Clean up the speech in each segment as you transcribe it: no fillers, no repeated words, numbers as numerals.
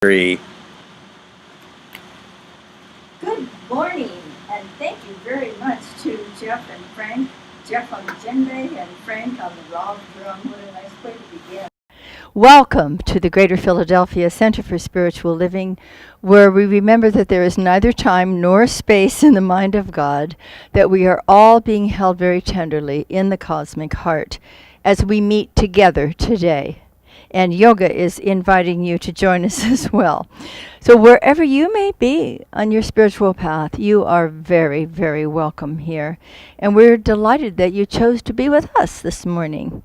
Good morning, and thank you very much to Jeff and Frank. Jeff on the djembe and Frank on the raw drum. What a nice way to begin. Welcome to the Greater Philadelphia Center for Spiritual Living, where we remember that there is neither time nor space in the mind of God, that we are all being held very tenderly in the cosmic heart as we meet together today. And yoga is inviting you to join us as well. So wherever you may be on your spiritual path, you are very, very welcome here. And we're delighted that you chose to be with us this morning.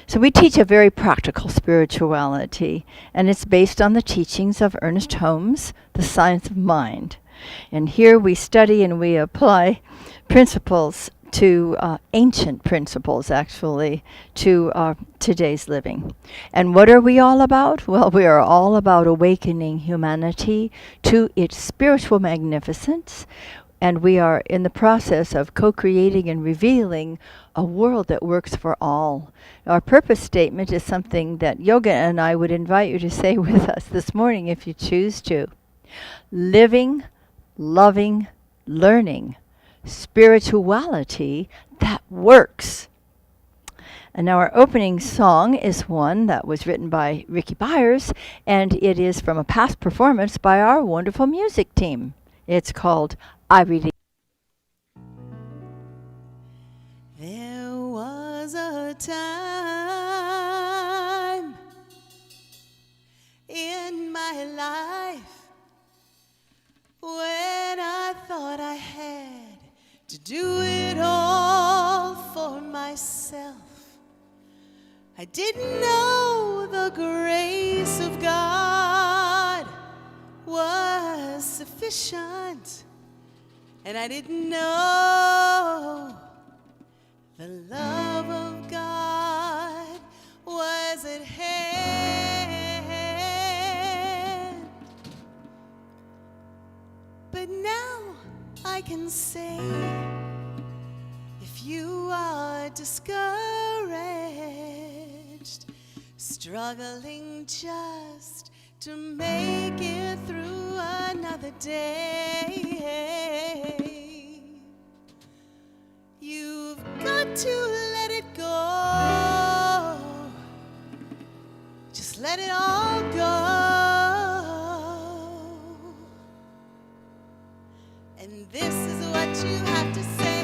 So we teach a very practical spirituality, and it's based on the teachings of Ernest Holmes, The Science of Mind. And here we study and we apply principles to ancient principles, actually, to today's living. And what are we all about? Well, we are all about awakening humanity to its spiritual magnificence, and we are in the process of co-creating and revealing a world that works for all. Our purpose statement is something that Yoga and I would invite you to say with us this morning if you choose to. Living, loving, learning. Spirituality that works. And now our opening song is one that was written by Ricky Byers, and it is from a past performance by our wonderful music team. It's called I Really. There was a time in my life when I thought I had to do it all for myself. I didn't know the grace of God was sufficient, and I didn't know the love of God was at hand. But now I can say, if you are discouraged, struggling just to make it through another day, you've got to let it go. Just let it all go. And this is what you have to say.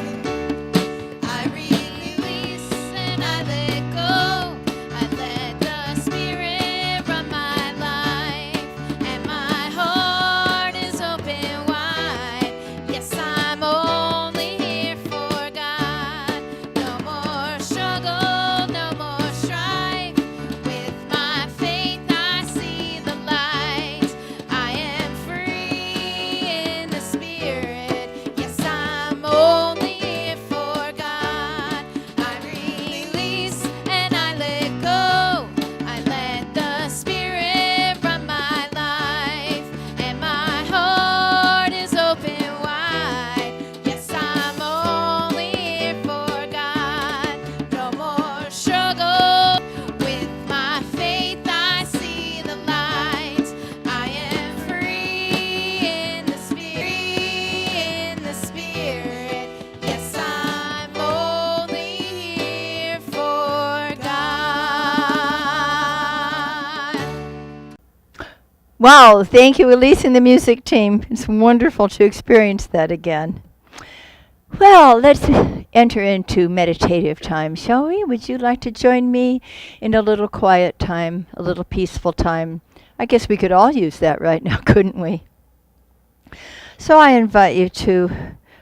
I release and I let go. I let the Spirit run my life, and my heart is open wide. Yes, I'm only here for God. No more struggle, no more strife. With my faith I see the light. I am free in the Spirit. Yes, I'm only here for God. I release and I let go. I let the Spirit run my life, and my heart is open wide. Yes, I'm only here for God. No more struggle. With my faith I see the light. I am free in the Spirit. Yes, I'm only here for God. Wow, thank you, Elise and the music team. It's wonderful to experience that again. Well, let's enter into meditative time, shall we? Would you like to join me in a little quiet time, a little peaceful time? I guess we could all use that right now, couldn't we? So I invite you to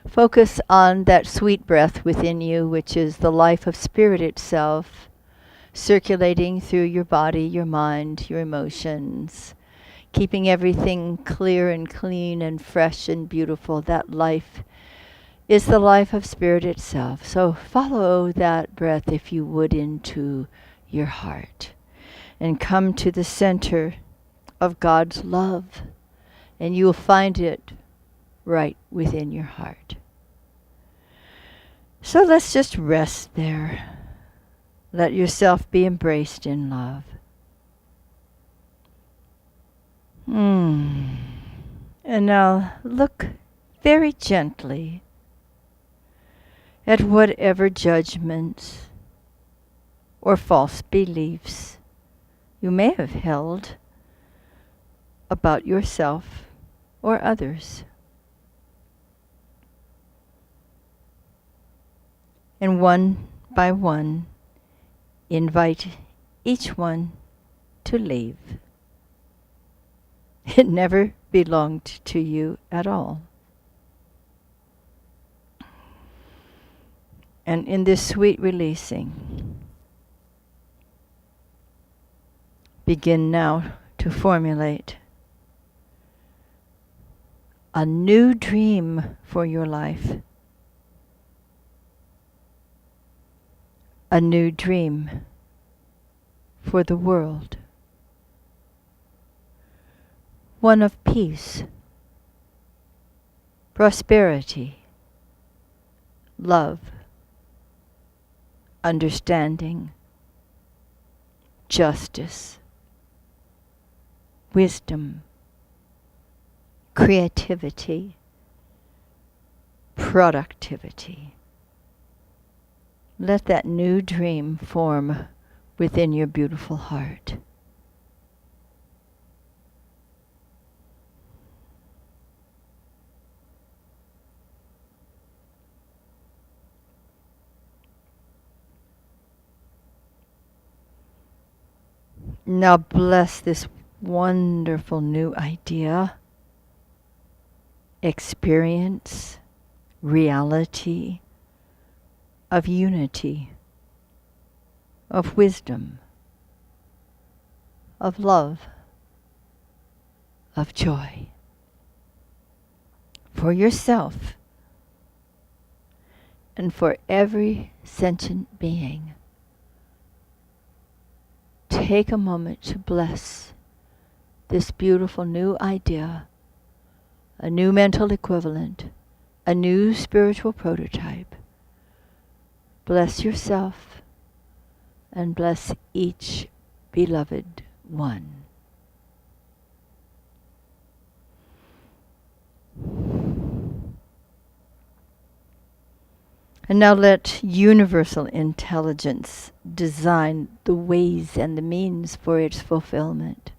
focus on that sweet breath within you, which is the life of spirit itself, circulating through your body, your mind, your emotions, keeping everything clear and clean and fresh and beautiful. That life is the life of spirit itself. So follow that breath, if you would, into your heart and come to the center of God's love, and you will find it right within your heart. So let's just rest there. Let yourself be embraced in love. Mm. And now look very gently at whatever judgments or false beliefs you may have held about yourself or others. And one by one, invite each one to leave. It never belonged to you at all. And in this sweet releasing, begin now to formulate a new dream for your life. A new dream for the world. One of peace, prosperity, love, understanding, justice, wisdom, creativity, productivity. Let that new dream form within your beautiful heart. Now bless this wonderful new idea, experience, reality of unity, of wisdom, of love, of joy for yourself and for every sentient being. Take a moment to bless this beautiful new idea, a new mental equivalent, a new spiritual prototype. Bless yourself and bless each beloved one. And now let universal intelligence design the ways and the means for its fulfillment.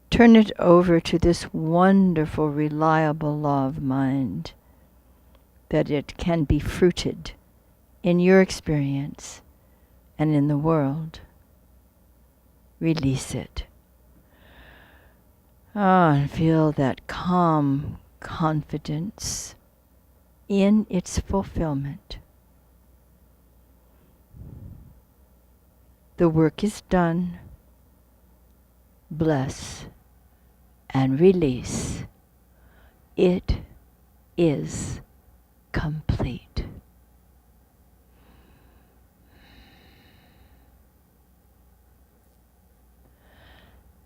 Turn it over to this wonderful, reliable law of mind, that it can be fruited in your experience and in the world. Release it. And feel that calm confidence in its fulfillment. The work is done. Bless and release. It is complete.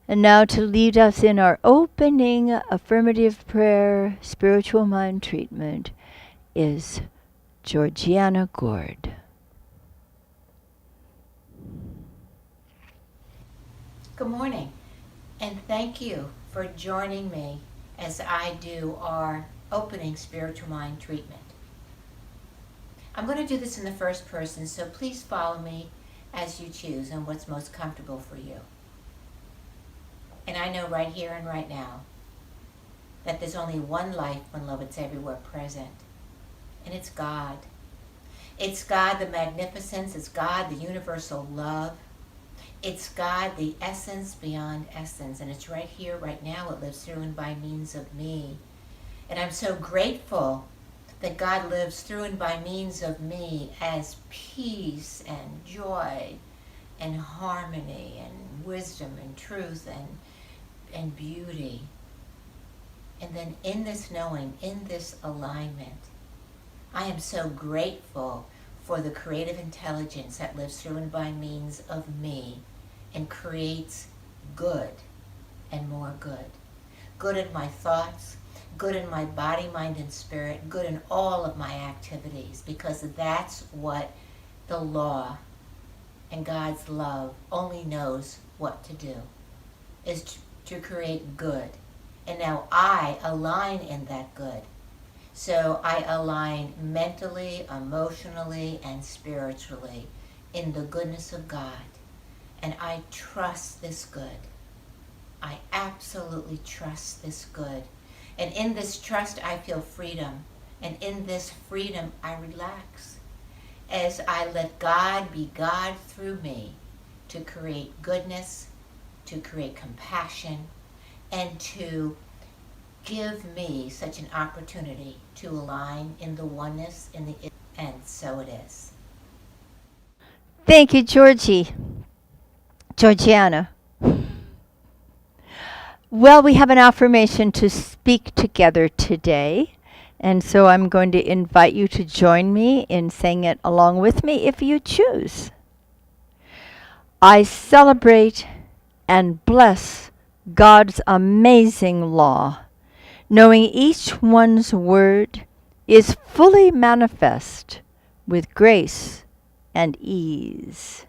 And now to lead us in our opening affirmative prayer spiritual mind treatment is Georgiana Gord. Good morning, and thank you for joining me as I do our opening spiritual mind treatment. I'm going to do this in the first person, so please follow me as you choose and what's most comfortable for you. And I know right here and right now that there's only one life, one love, it's everywhere present. And it's God. It's God, the magnificence. It's God, the universal love. It's God, the essence beyond essence. And it's right here, right now. It lives through and by means of me. And I'm so grateful that God lives through and by means of me as peace and joy and harmony and wisdom and truth and beauty. And then in this knowing, in this alignment, I am so grateful for the creative intelligence that lives through and by means of me and creates good and more good. Good in my thoughts, good in my body, mind, and spirit, good in all of my activities, because that's what the law and God's love only knows what to do, is to create good. And now I align in that good. So I align mentally, emotionally, and spiritually in the goodness of God. And I trust this good. I absolutely trust this good. And in this trust, I feel freedom. And in this freedom, I relax as I let God be God through me to create goodness, to create compassion, and to give me such an opportunity to align in the oneness, in the and so it is. Thank you, Georgiana. Well, we have an affirmation to speak together today. And so I'm going to invite you to join me in saying it along with me if you choose. I celebrate and bless God's amazing law, knowing each one's word is fully manifest with grace and ease.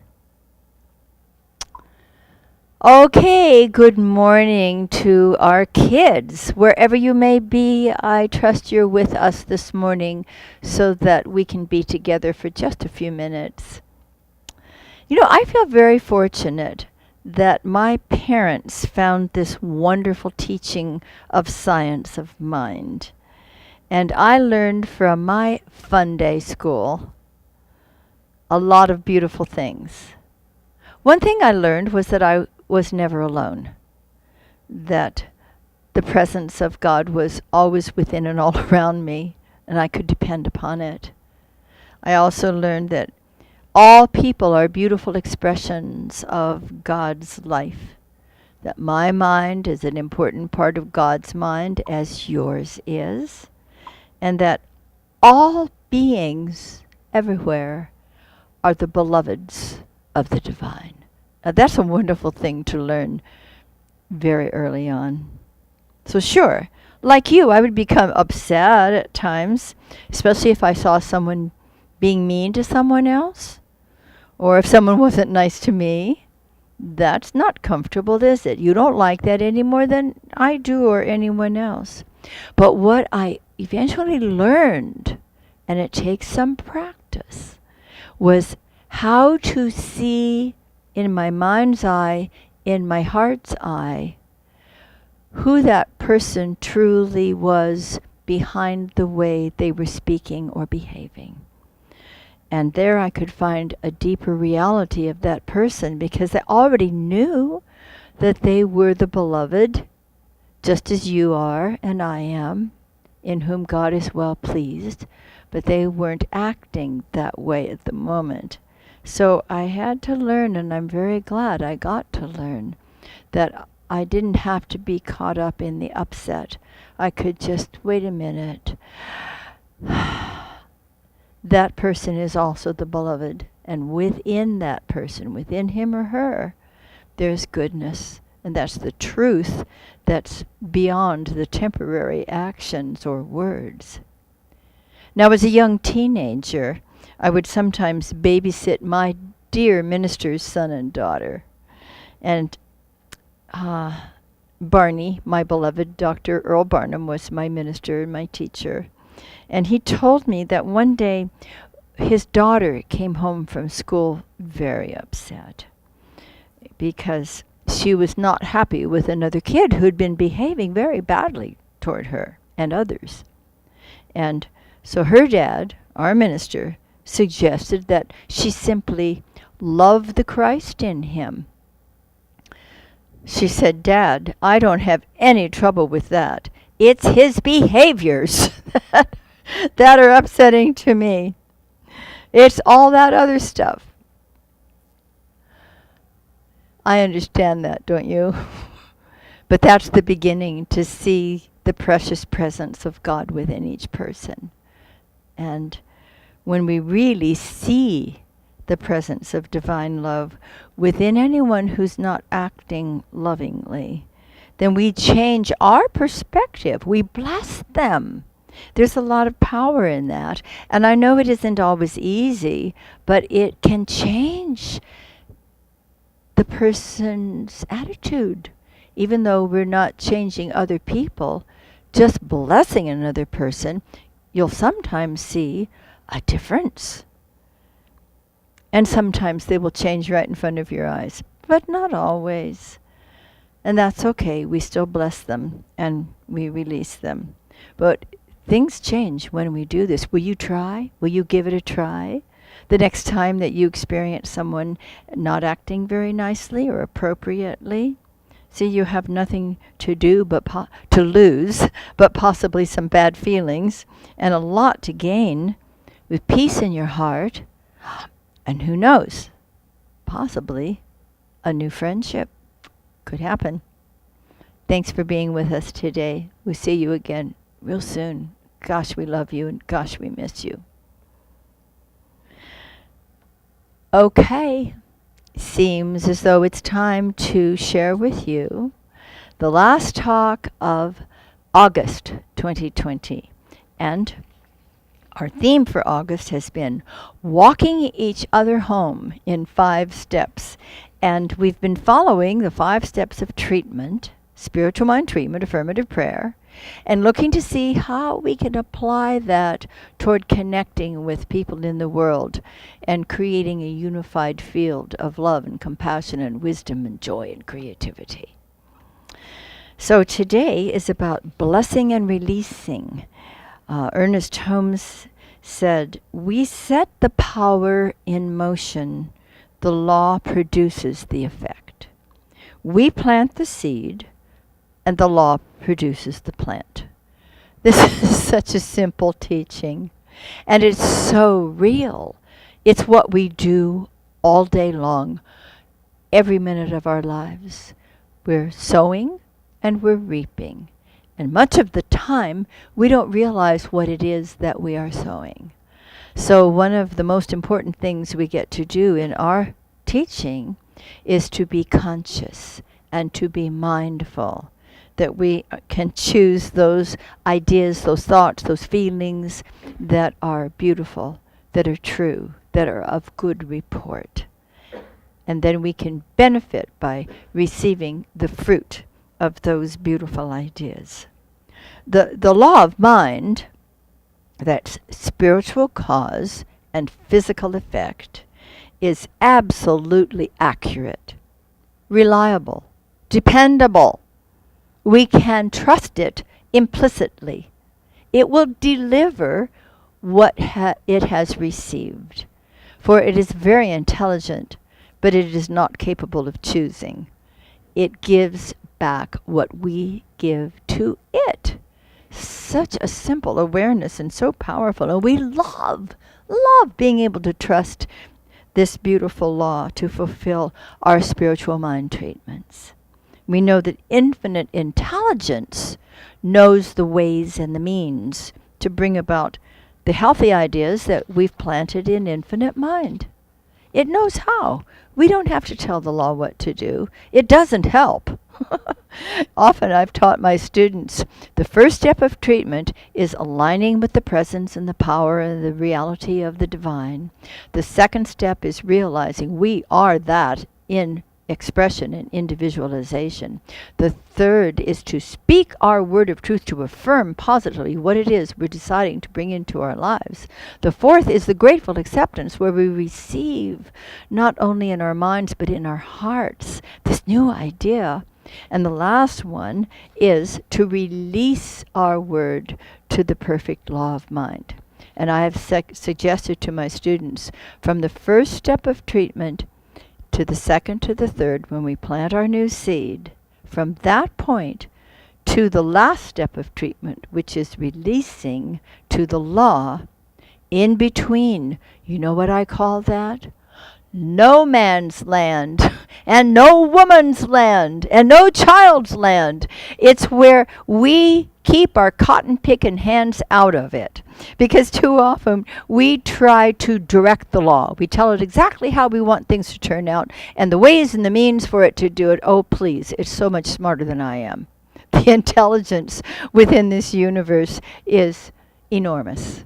Okay, good morning to our kids. Wherever you may be, I trust you're with us this morning so that we can be together for just a few minutes. You know, I feel very fortunate that my parents found this wonderful teaching of science of mind. And I learned from my fun day school a lot of beautiful things. One thing I learned was that I was never alone, that the presence of God was always within and all around me, and I could depend upon it. I also learned that all people are beautiful expressions of God's life, that my mind is an important part of God's mind, as yours is, and that all beings everywhere are the beloveds of the divine. Now, that's a wonderful thing to learn very early on. So sure, like you, I would become upset at times, especially if I saw someone being mean to someone else, or if someone wasn't nice to me. That's not comfortable, is it? You don't like that any more than I do or anyone else. But what I eventually learned, and it takes some practice, was how to see in my mind's eye, in my heart's eye, who that person truly was behind the way they were speaking or behaving. And there I could find a deeper reality of that person, because I already knew that they were the beloved, just as you are and I am, in whom God is well pleased, but they weren't acting that way at the moment. So I had to learn, and I'm very glad I got to learn, that I didn't have to be caught up in the upset. I could just, wait a minute. That person is also the beloved, and within that person, within him or her, there's goodness, and that's the truth that's beyond the temporary actions or words. Now, as a young teenager, I would sometimes babysit my dear minister's son and daughter. And Barney, my beloved Dr. Earl Barnum, was my minister and my teacher. And he told me that one day his daughter came home from school very upset because she was not happy with another kid who'd been behaving very badly toward her and others. And so her dad, our minister, suggested that she simply love the Christ in him. She said, "Dad, I don't have any trouble with that. It's his behaviors that are upsetting to me. It's all that other stuff." I understand that, don't you? But that's the beginning, to see the precious presence of God within each person. And when we really see the presence of divine love within anyone who's not acting lovingly, then we change our perspective. We bless them. There's a lot of power in that. And I know it isn't always easy, but it can change the person's attitude. Even though we're not changing other people, just blessing another person, you'll sometimes see a difference. And sometimes they will change right in front of your eyes, but not always. And that's okay. We still bless them and we release them. But things change when we do this. Will you try? Will you give it a try? The next time that you experience someone not acting very nicely or appropriately, see, you have nothing to do but to lose, but possibly some bad feelings and a lot to gain with peace in your heart. And who knows, possibly a new friendship could happen. Thanks for being with us today. We'll see you again real soon. Gosh, we love you, and gosh, we miss you. Okay, seems as though it's time to share with you the last talk of August 2020. And our theme for August has been walking each other home in 5 steps. And we've been following the 5 steps of treatment, spiritual mind treatment, affirmative prayer, and looking to see how we can apply that toward connecting with people in the world and creating a unified field of love and compassion and wisdom and joy and creativity. So today is about blessing and releasing. Ernest Holmes said, "We set the power in motion. The law produces the effect. We plant the seed, and the law produces the plant." This is such a simple teaching, and it's so real. It's what we do all day long, every minute of our lives. We're sowing and we're reaping. And much of the time, we don't realize what it is that we are sowing. So one of the most important things we get to do in our teaching is to be conscious and to be mindful, that we can choose those ideas, those thoughts, those feelings that are beautiful, that are true, that are of good report. And then we can benefit by receiving the fruit of those beautiful ideas. The law of mind, that's spiritual cause and physical effect, is absolutely accurate, reliable, dependable. We can trust it implicitly. It will deliver what it has received, for it is very intelligent, but it is not capable of choosing. It gives back what we give to it. Such a simple awareness and so powerful. And we love being able to trust this beautiful law to fulfill our spiritual mind treatments. We know that infinite intelligence knows the ways and the means to bring about the healthy ideas that we've planted in infinite mind. It knows how. We don't have to tell the law what to do. It doesn't help. Often I've taught my students the first step of treatment is aligning with the presence and the power and the reality of the divine. The second step is realizing we are that in expression and individualization. The third is to speak our word of truth, to affirm positively what it is we're deciding to bring into our lives. The fourth is the grateful acceptance, where we receive not only in our minds but in our hearts this new idea. And the last one is to release our word to the perfect law of mind. And I have suggested to my students, from the first step of treatment to the second to the third, when we plant our new seed, from that point to the last step of treatment, which is releasing to the law, in between, you know what I call that? No man's land, and no woman's land, and no child's land. It's where we keep our cotton-picking hands out of it. Because too often we try to direct the law. We tell it exactly how we want things to turn out, and the ways and the means for it to do it, oh please, it's so much smarter than I am. The intelligence within this universe is enormous.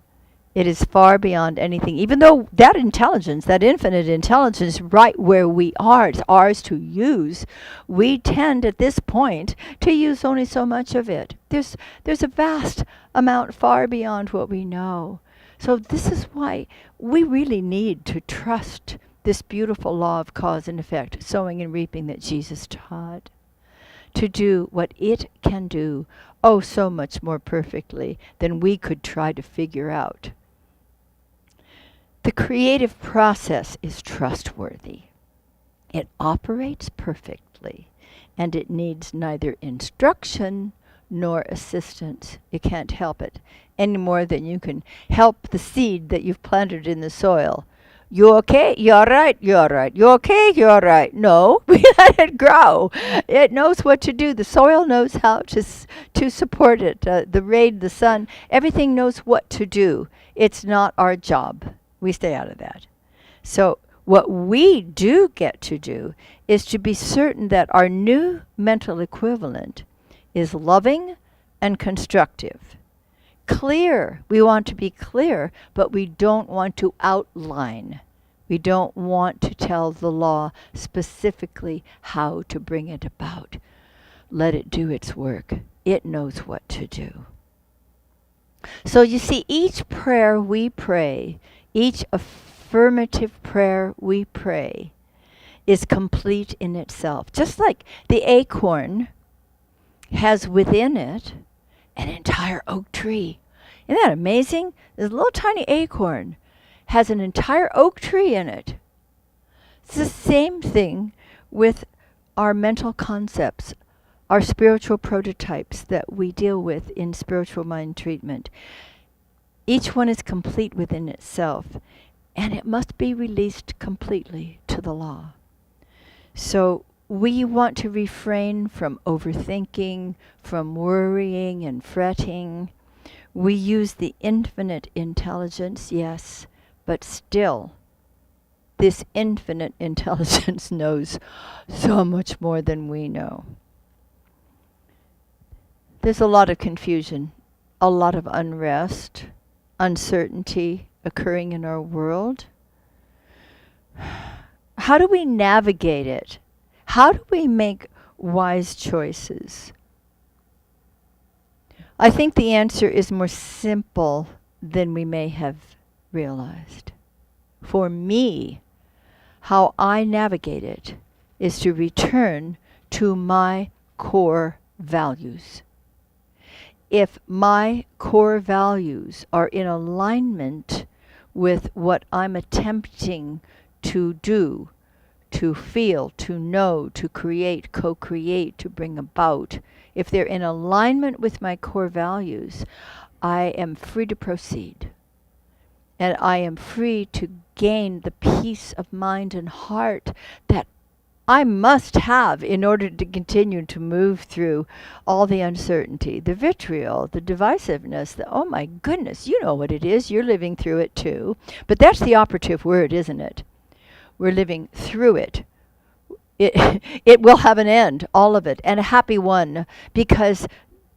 It is far beyond anything. Even though that intelligence, that infinite intelligence, right where we are, it's ours to use, we tend at this point to use only so much of it. There's a vast amount far beyond what we know. So this is why we really need to trust this beautiful law of cause and effect, sowing and reaping, that Jesus taught, to do what it can do, oh, so much more perfectly than we could try to figure out. The creative process is trustworthy. It operates perfectly, and it needs neither instruction nor assistance. You can't help it any more than you can help the seed that you've planted in the soil. You okay? You all right? You all right? You okay? You all right? No, we let it grow. It knows what to do. The soil knows how to support it. The rain, the sun, everything knows what to do. It's not our job. We stay out of that. So what we do get to do is to be certain that our new mental equivalent is loving and constructive. Clear. We want to be clear, but we don't want to outline. We don't want to tell the law specifically how to bring it about. Let it do its work. It knows what to do. So you see, each prayer we pray, each affirmative prayer we pray, is complete in itself. Just like the acorn has within it an entire oak tree. Isn't that amazing? This little tiny acorn has an entire oak tree in it. It's the same thing with our mental concepts, our spiritual prototypes that we deal with in spiritual mind treatment. Each one is complete within itself, and it must be released completely to the law. So we want to refrain from overthinking, from worrying and fretting. We use the infinite intelligence, yes, but still, this infinite intelligence knows so much more than we know. There's a lot of confusion, a lot of unrest, uncertainty occurring in our world. How do we navigate it? How do we make wise choices? I think the answer is more simple than we may have realized. For me, how I navigate it is to return to my core values. If my core values are in alignment with what I'm attempting to do, to feel, to know, to create, co-create, to bring about, if they're in alignment with my core values, I am free to proceed. And I am free to gain the peace of mind and heart that I must have in order to continue to move through all the uncertainty, the vitriol, the divisiveness, oh my goodness, you know what it is. You're living through it too. But that's the operative word, isn't it? We're living through it. It will have an end, all of it, and a happy one, because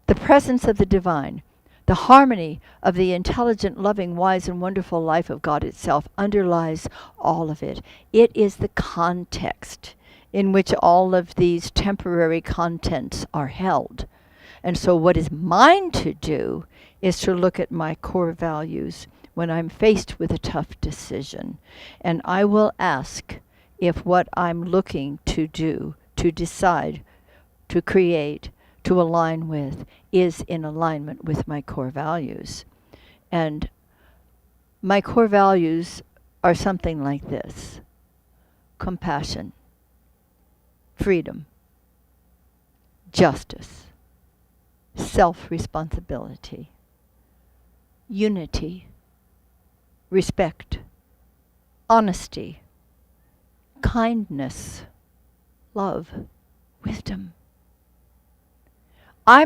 the presence of the divine, the harmony of the intelligent, loving, wise, and wonderful life of God itself underlies all of it. It is the context in which all of these temporary contents are held. And so what is mine to do is to look at my core values when I'm faced with a tough decision. And I will ask if what I'm looking to do, to decide, to create, to align with, is in alignment with my core values. And my core values are something like this: compassion, freedom, justice, self-responsibility, unity, respect, honesty, kindness, love, wisdom. I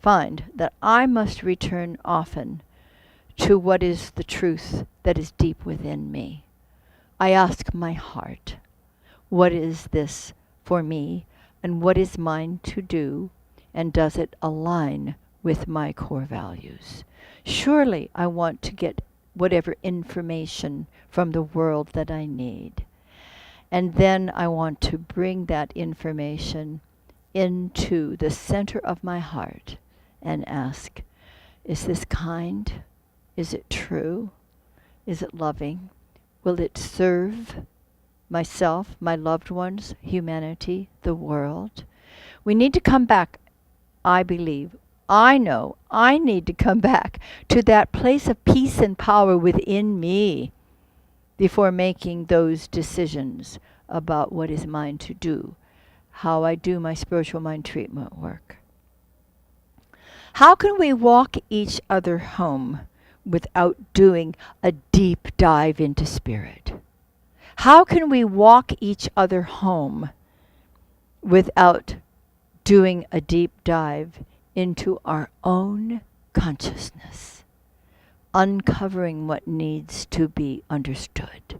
find that I must return often to what is the truth that is deep within me. I ask my heart, what is this for me, and what is mine to do, and does it align with my core values. Surely I want to get whatever information from the world that I need. And then I want to bring that information into the center of my heart and ask, is this kind? Is it true? Is it loving? Will it serve myself, my loved ones, humanity, the world? We need to come back, I believe. I know I need to come back to that place of peace and power within me before making those decisions about what is mine to do, how I do my spiritual mind treatment work. How can we walk each other home without doing a deep dive into spirit? How can we walk each other home without doing a deep dive into our own consciousness, uncovering what needs to be understood?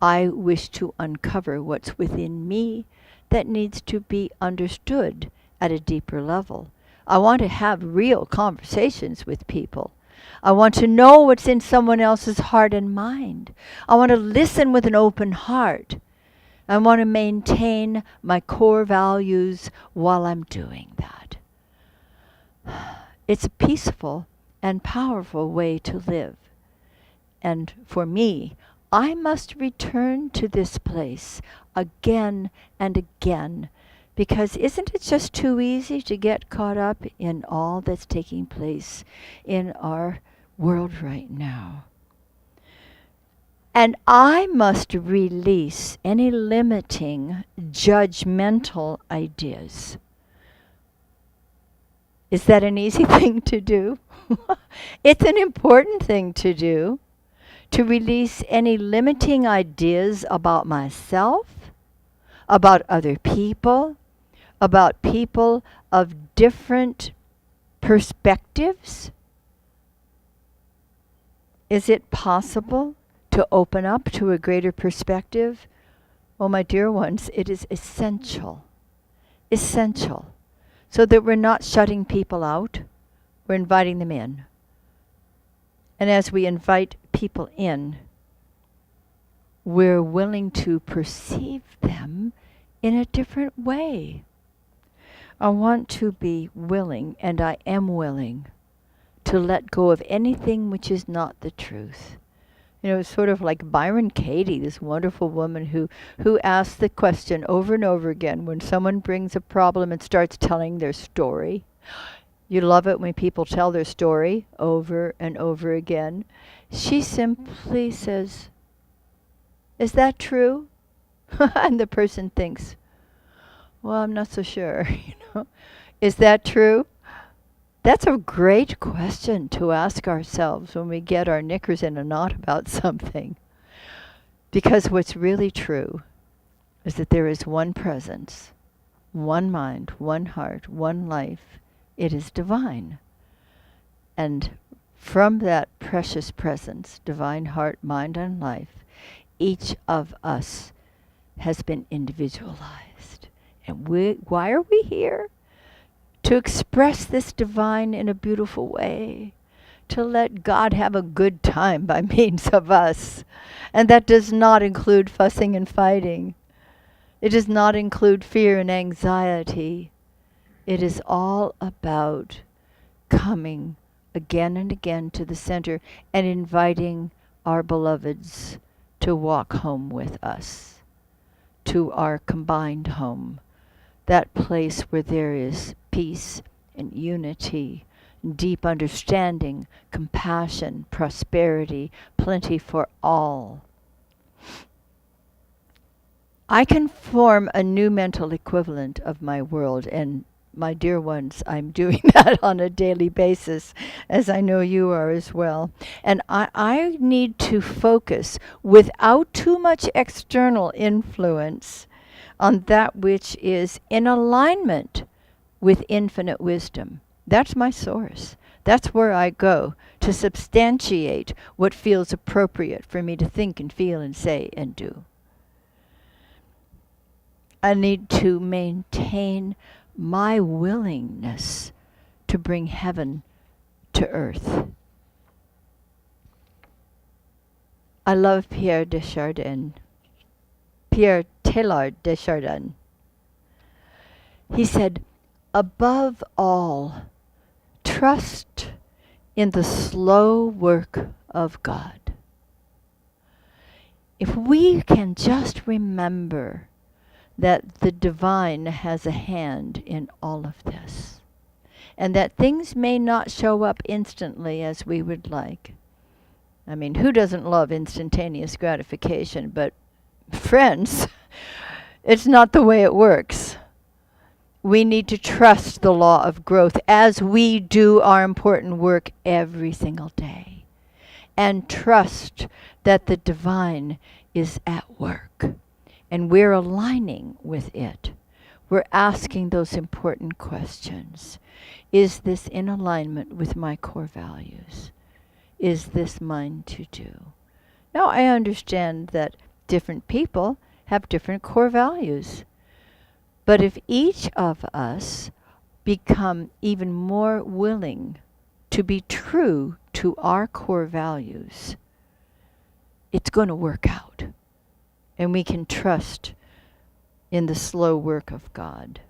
I wish to uncover what's within me that needs to be understood at a deeper level. I want to have real conversations with people. I want to know what's in someone else's heart and mind. I want to listen with an open heart. I want to maintain my core values while I'm doing that. It's a peaceful and powerful way to live. And for me, I must return to this place again and again, because isn't it just too easy to get caught up in all that's taking place in our world right now? And I must release any limiting, judgmental ideas. Is that an easy thing to do? It's an important thing to do. To release any limiting ideas about myself, about other people, about people of different perspectives. Is it possible to open up to a greater perspective? Oh, my dear ones, it is essential, so that we're not shutting people out, we're inviting them in. And as we invite people in, we're willing to perceive them in a different way. I want to be willing, and I am willing, to let go of anything which is not the truth. You know, it's sort of like Byron Katie, this wonderful woman who asks the question over and over again when someone brings a problem and starts telling their story. You love it when people tell their story over and over again. She simply says, "Is that true?" And the person thinks, "Well, I'm not so sure." Is that true? That's a great question to ask ourselves when we get our knickers in a knot about something. Because what's really true is that there is one presence, one mind, one heart, one life. It is divine. And from that precious presence, divine heart, mind, and life, each of us has been individualized. And why are we here? To express this divine in a beautiful way, to let God have a good time by means of us. And that does not include fussing and fighting. It does not include fear and anxiety. It is all about coming again and again to the center and inviting our beloveds to walk home with us, to our combined home, that place where there is peace and unity, deep understanding, compassion, prosperity, plenty for all. I can form a new mental equivalent of my world, and my dear ones, I'm doing that on a daily basis, as I know you are as well. And I need to focus without too much external influence on that which is in alignment with infinite wisdom. That's my source. That's where I go to substantiate what feels appropriate for me to think and feel and say and do. I need to maintain my willingness to bring heaven to earth. I love Pierre Teilhard de Chardin. He said, above all, trust in the slow work of God. If we can just remember that the divine has a hand in all of this, and that things may not show up instantly as we would like. I mean, who doesn't love instantaneous gratification? But friends, it's not the way it works. We need to trust the law of growth as we do our important work every single day. And trust that the divine is at work. And we're aligning with it. We're asking those important questions. Is this in alignment with my core values? Is this mine to do? Now, I understand that different people have different core values. But if each of us become even more willing to be true to our core values, it's going to work out. And we can trust in the slow work of God.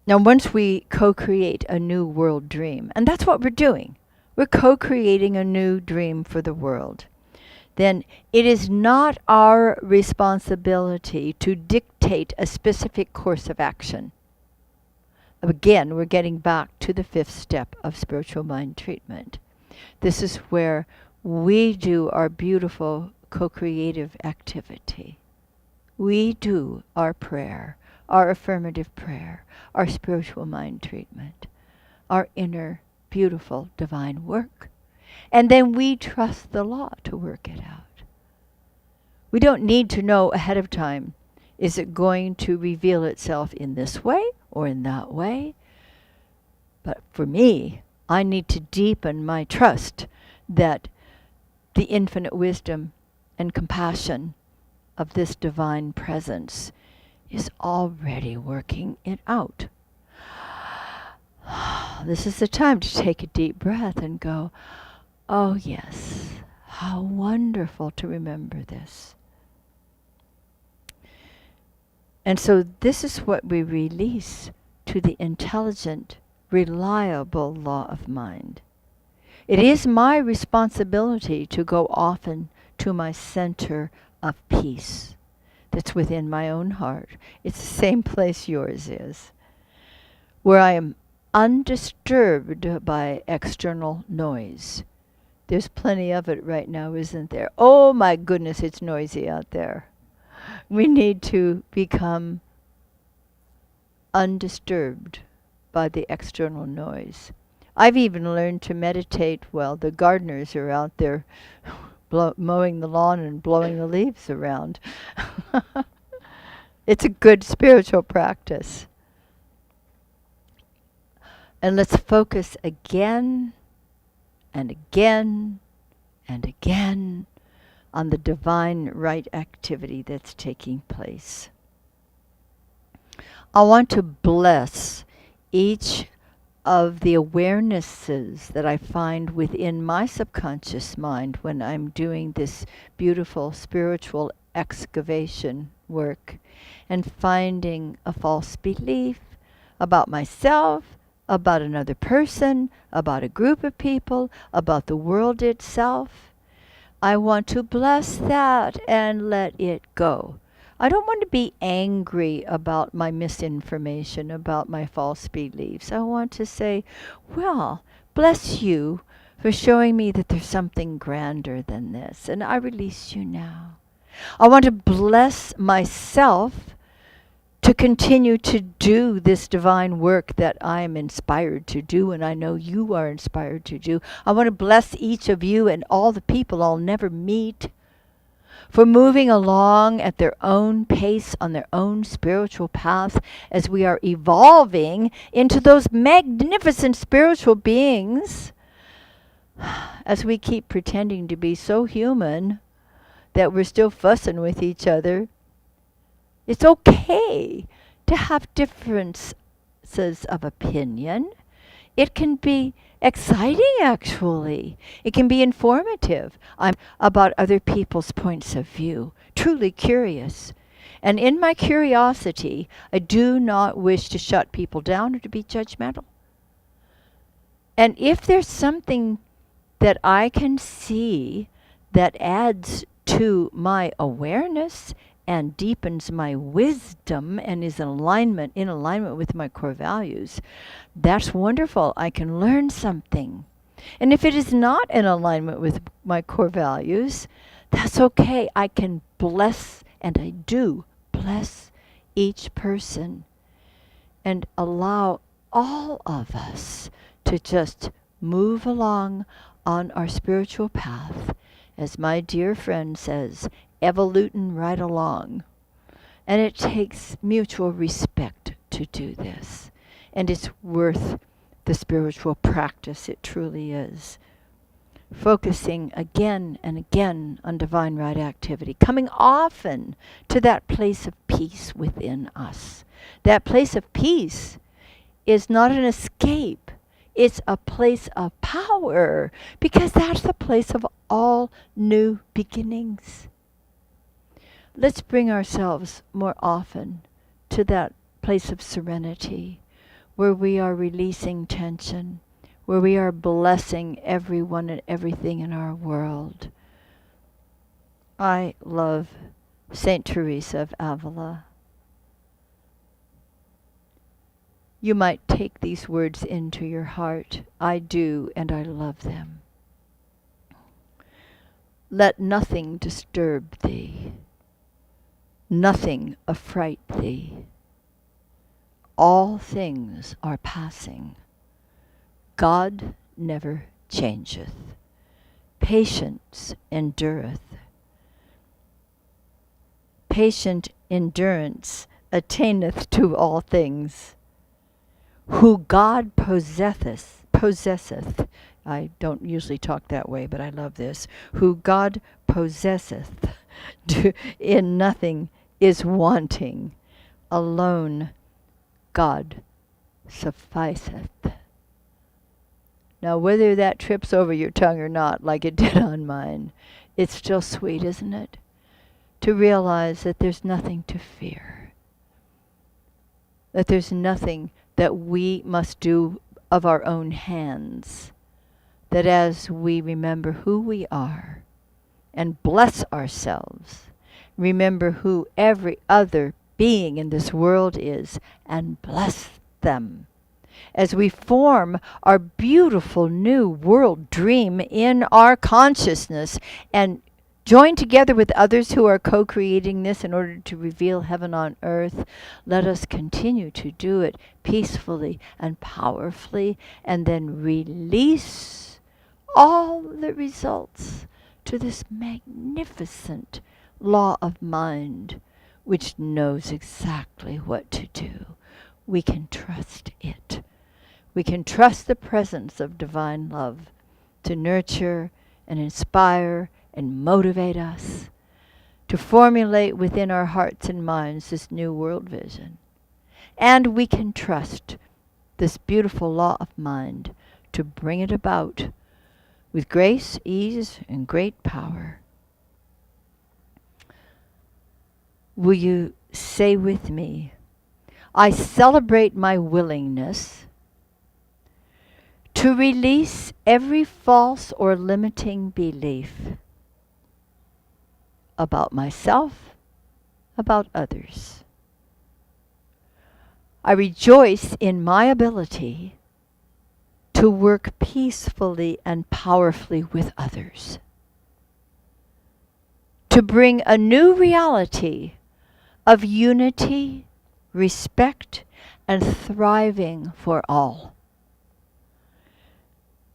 Now, once we co-create a new world dream, and that's what we're doing, we're co-creating a new dream for the world, then it is not our responsibility to dictate a specific course of action. Again, we're getting back to the 5th step of spiritual mind treatment. This is where we do our beautiful co-creative activity. We do our prayer, our affirmative prayer, our spiritual mind treatment, our inner beautiful divine work. And then we trust the law to work it out. We don't need to know ahead of time, is it going to reveal itself in this way or in that way? But for me, I need to deepen my trust that the infinite wisdom and compassion of this divine presence is already working it out. This is the time to take a deep breath and go, oh yes, how wonderful to remember this. And so this is what we release to the intelligent, reliable law of mind. It is my responsibility to go often to my center of peace that's within my own heart. It's the same place yours is, where I am undisturbed by external noise. There's plenty of it right now, isn't there? Oh my goodness, it's noisy out there. We need to become undisturbed by the external noise. I've even learned to meditate while the gardeners are out there mowing the lawn and blowing the leaves around. It's a good spiritual practice. And let's focus again and again and again on the divine right activity that's taking place. I want to bless each of the awarenesses that I find within my subconscious mind when I'm doing this beautiful spiritual excavation work and finding a false belief about myself, about another person, about a group of people, about the world itself. I want to bless that and let it go. I don't want to be angry about my misinformation, about my false beliefs. I want to say, well, bless you for showing me that there's something grander than this, and I release you now. I want to bless myself to continue to do this divine work that I am inspired to do, and I know you are inspired to do. I want to bless each of you and all the people I'll never meet for moving along at their own pace on their own spiritual path as we are evolving into those magnificent spiritual beings, as we keep pretending to be so human that we're still fussing with each other. It's okay to have difference differences of opinion. It can be exciting, actually. It can be informative. I'm about other people's points of view, truly curious. And in my curiosity, I do not wish to shut people down or to be judgmental. And if there's something that I can see that adds to my awareness and deepens my wisdom and is in alignment with my core values, that's wonderful. I can learn something. And if it is not in alignment with my core values, that's okay. I can bless, and I do bless each person and allow all of us to just move along on our spiritual path, as my dear friend says, evoluting right along. And it takes mutual respect to do this. And it's worth the spiritual practice, it truly is. Focusing again and again on divine right activity, coming often to that place of peace within us. That place of peace is not an escape. It's a place of power, because that's the place of all new beginnings. Let's bring ourselves more often to that place of serenity, where we are releasing tension, where we are blessing everyone and everything in our world. I love Saint Teresa of Avila. You might take these words into your heart. I do, and I love them. Let nothing disturb thee, nothing affright thee. All things are passing. God never changeth. Patience endureth. Patient endurance attaineth to all things. Who God possesseth, I don't usually talk that way, but I love this. Who God possesseth, in nothing is wanting. Alone God sufficeth. Now, whether that trips over your tongue or not, like it did on mine, it's still sweet, isn't it? To realize that there's nothing to fear. That there's nothing that we must do of our own hands. That as we remember who we are and bless ourselves, remember who every other being in this world is, and bless them. As we form our beautiful new world dream in our consciousness and join together with others who are co-creating this in order to reveal heaven on earth, let us continue to do it peacefully and powerfully, and then release all the results to this magnificent law of mind, which knows exactly what to do. We can trust it. We can trust the presence of divine love to nurture and inspire and motivate us to formulate within our hearts and minds this new world vision. And we can trust this beautiful law of mind to bring it about with grace, ease, and great power. Will you say with me, I celebrate my willingness to release every false or limiting belief about myself, about others. I rejoice in my ability to work peacefully and powerfully with others, to bring a new reality of unity, respect, and thriving for all.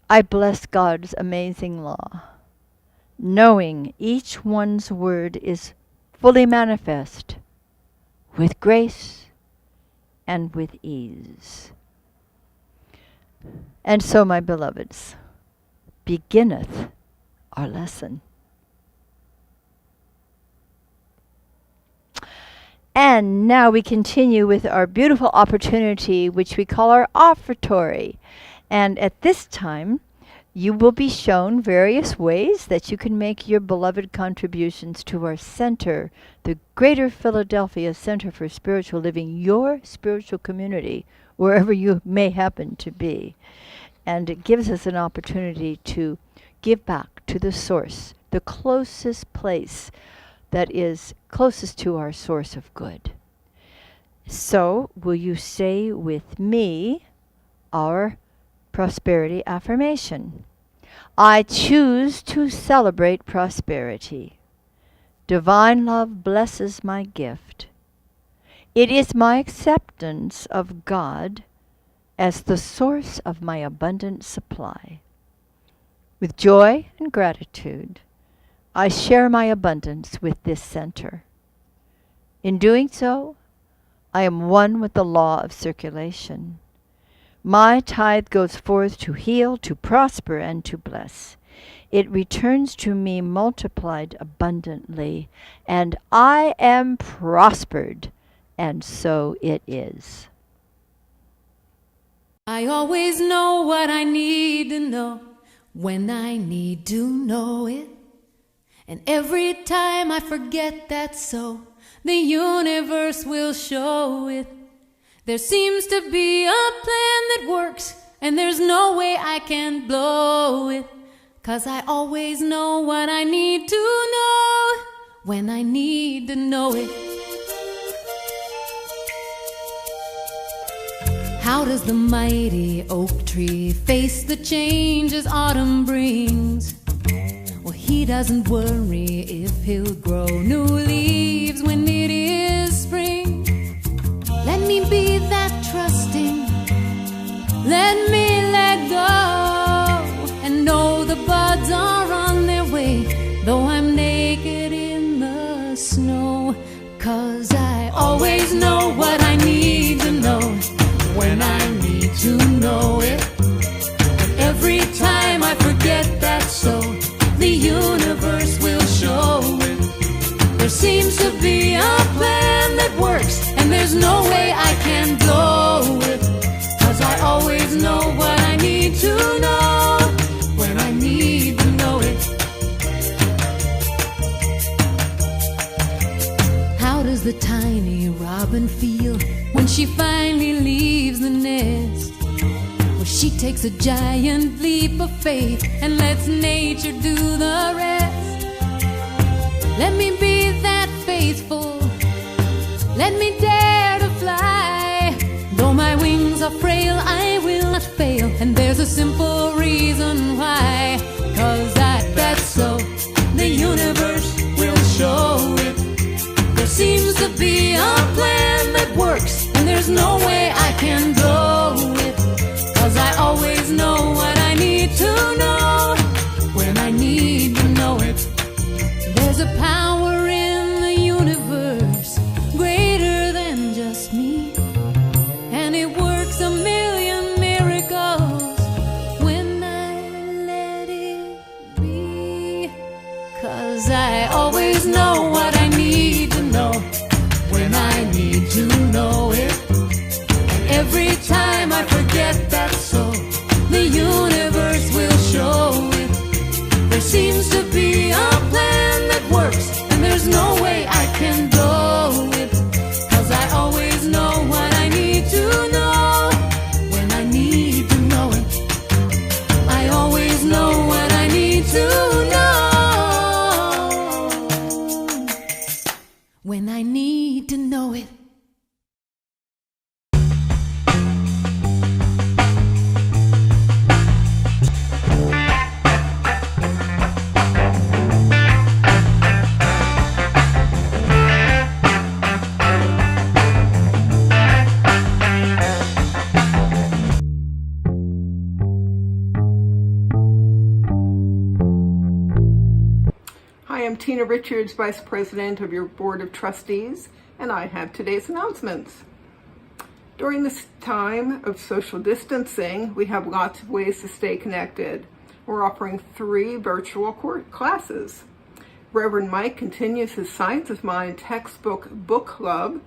I bless God's amazing law, knowing each one's word is fully manifest with grace and with ease. And so, my beloveds, beginneth our lesson. And And now we continue with our beautiful opportunity, which we call our offertory. And at this time, you will be shown various ways that you can make your beloved contributions to our center, the Greater Philadelphia Center for Spiritual Living, your spiritual community, wherever you may happen to be. And it gives us an opportunity to give back to the source, the closest place that is closest to our source of good. So, will you say with me our prosperity affirmation? I choose to celebrate prosperity. Divine love blesses my gift. It is my acceptance of God as the source of my abundant supply. With joy and gratitude, I share my abundance with this center. In doing so, I am one with the law of circulation. My tithe goes forth to heal, to prosper, and to bless. It returns to me multiplied abundantly, and I am prospered, and so it is. I always know what I need to know when I need to know it. And every time I forget that so, the universe will show it. There seems to be a plan that works, and there's no way I can blow it. 'Cause I always know what I need to know when I need to know it. How does the mighty oak tree face the changes autumn brings? Well, he doesn't worry if he'll grow new leaves when it is spring. Let me be that trusting, let me let go, and know the buds are on their way, though I'm naked in the snow. 'Cause I always know what I need to know when I need to know it. And every time I forget that so, the universe will show it. There seems to be a plan that works, and there's no way I can blow it. 'Cause I always know what I need to know when I need to know it. How does the tiny robin feel when she finally leaves the nest? Well, she takes a giant leap of faith and lets nature do the rest. Let me be that faithful, let me dare to fly. Though my wings are frail, I will not fail, and there's a simple reason why. 'Cause that's so, the universe will show it. There seems to be a plan that works, and there's no way I can blow it. 'Cause I always know what I need to know when I need to know it. There's a power in the universe greater than just me, and it works a million miracles when I let it be. 'Cause I always know what I need to know when I need to know it. And every time I forget that so, the universe will show it. There seems to be a plan that works, and there's no way I can blow it. 'Cause I always know what I need to know when I need to know it. I always know what I need to know when I need to know it. Hi, I'm Tina Richards, Vice President of your Board of Trustees, and I have today's announcements. During this time of social distancing, we have lots of ways to stay connected. We're offering 3 virtual classes. Reverend Mike continues his Science of Mind textbook book club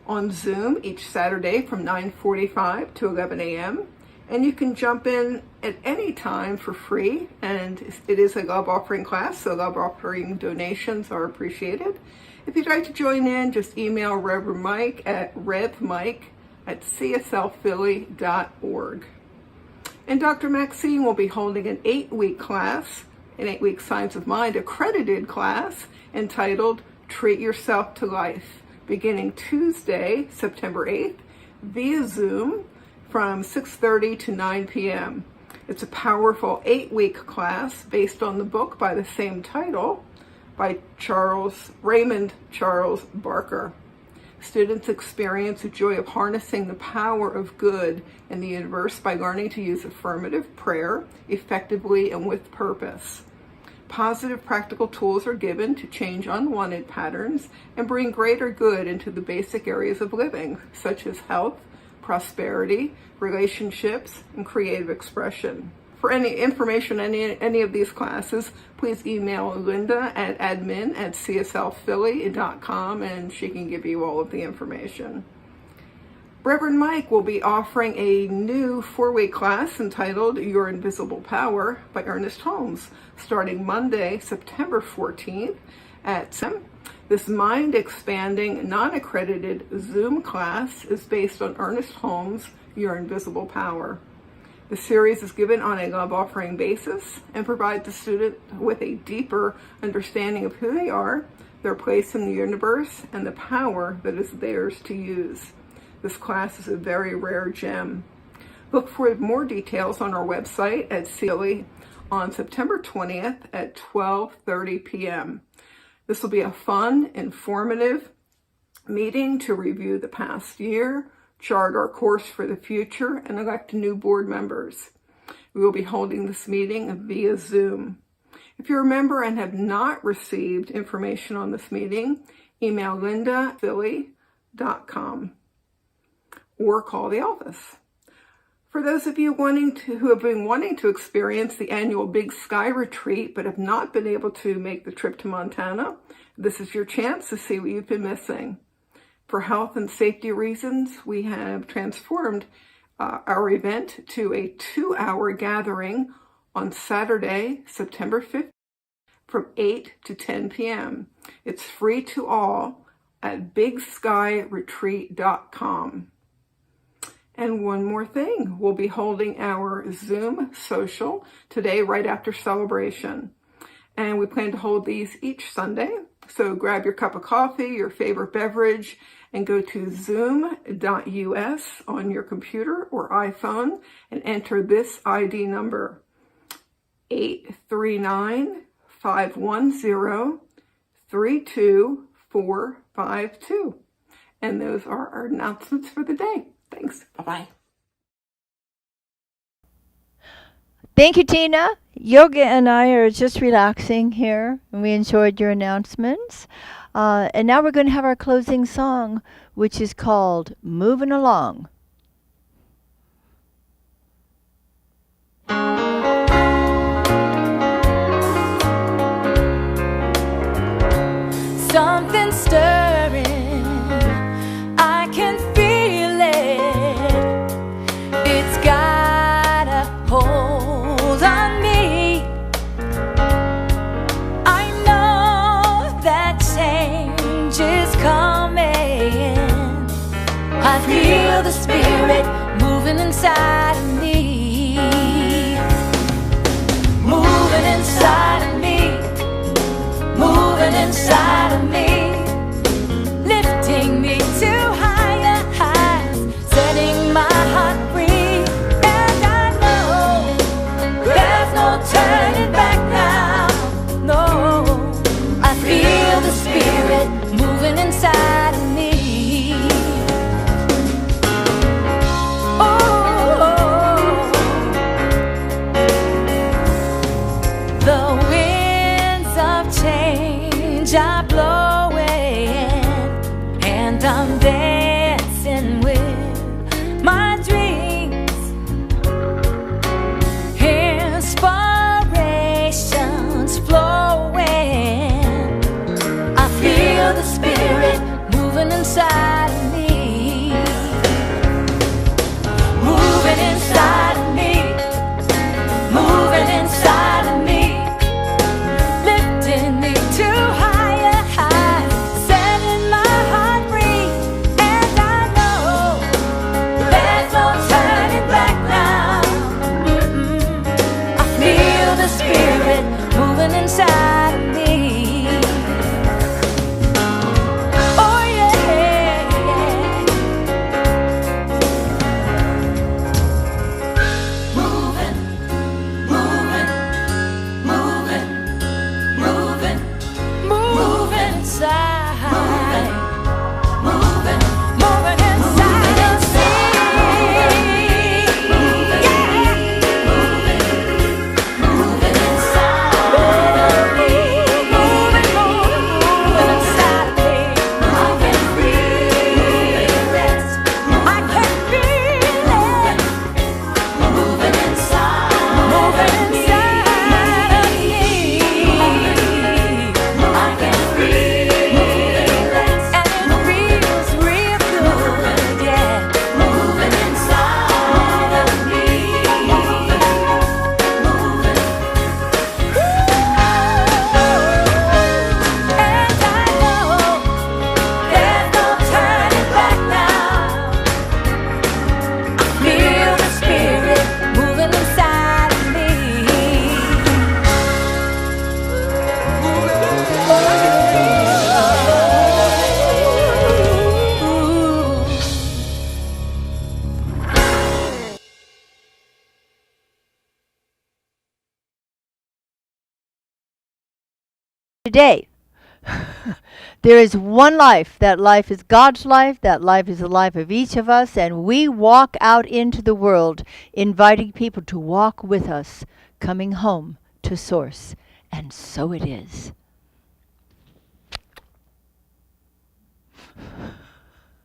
on Zoom each Saturday from 9:45 to 11 a.m. And you can jump in at any time for free. And it is a love offering class, so love offering donations are appreciated. If you'd like to join in, just email Reverend Mike at revmike@cslphilly.org. And Dr. Maxine will be holding an 8-week class, an 8-week Signs of Mind accredited class entitled Treat Yourself to Life, beginning Tuesday, September 8th, via Zoom from 6:30 to 9 p.m. It's a powerful 8-week class based on the book by the same title by Raymond Charles Barker. Students experience the joy of harnessing the power of good in the universe by learning to use affirmative prayer effectively and with purpose. Positive practical tools are given to change unwanted patterns and bring greater good into the basic areas of living, such as health, prosperity, relationships, and creative expression. For any information on any of these classes, please email Linda at admin@cslphilly.com and she can give you all of the information. Reverend Mike will be offering a new 4-week class entitled Your Invisible Power by Ernest Holmes, starting Monday, September 14th at 7. This mind-expanding, non-accredited Zoom class is based on Ernest Holmes' Your Invisible Power. The series is given on a love offering basis and provides the student with a deeper understanding of who they are, their place in the universe, and the power that is theirs to use. This class is a very rare gem. Look for more details on our website at CLE on September 20th at 12:30 p.m. This will be a fun, informative meeting to review the past year, chart our course for the future, and elect new board members. We will be holding this meeting via Zoom. If you're a member and have not received information on this meeting, email linda@philly.com or call the office. For those of you who have been wanting to experience the annual Big Sky Retreat but have not been able to make the trip to Montana, this is your chance to see what you've been missing. For health and safety reasons, we have transformed our event to a 2-hour gathering on Saturday, September 5th from 8 to 10 p.m. It's free to all at bigskyretreat.com. And one more thing, we'll be holding our Zoom social today right after celebration. And we plan to hold these each Sunday. So grab your cup of coffee, your favorite beverage, and go to zoom.us on your computer or iPhone and enter this ID number, 839-510-32452. And those are our announcements for the day. Thanks. Bye-bye. Thank you, Tina. Yoga and I are just relaxing here, and we enjoyed your announcements. And now we're going to have our closing song, which is called Moving Along. Something stirring, I can feel it. It's got a hold on me. I know that change is coming. I feel the spirit moving inside of me. Moving inside of me. Moving inside of me, lifting me to higher heights, setting my heart free. And I know there's no turning back now. No, I feel the spirit moving inside of me. Oh, the winds of change are blowing, and I'm dancing with my dreams. Inspiration's flowing. I feel the spirit moving inside of me. today. There is one life. That life is God's life. That life is the life of each of us. And we walk out into the world inviting people to walk with us, coming home to Source. And so it is.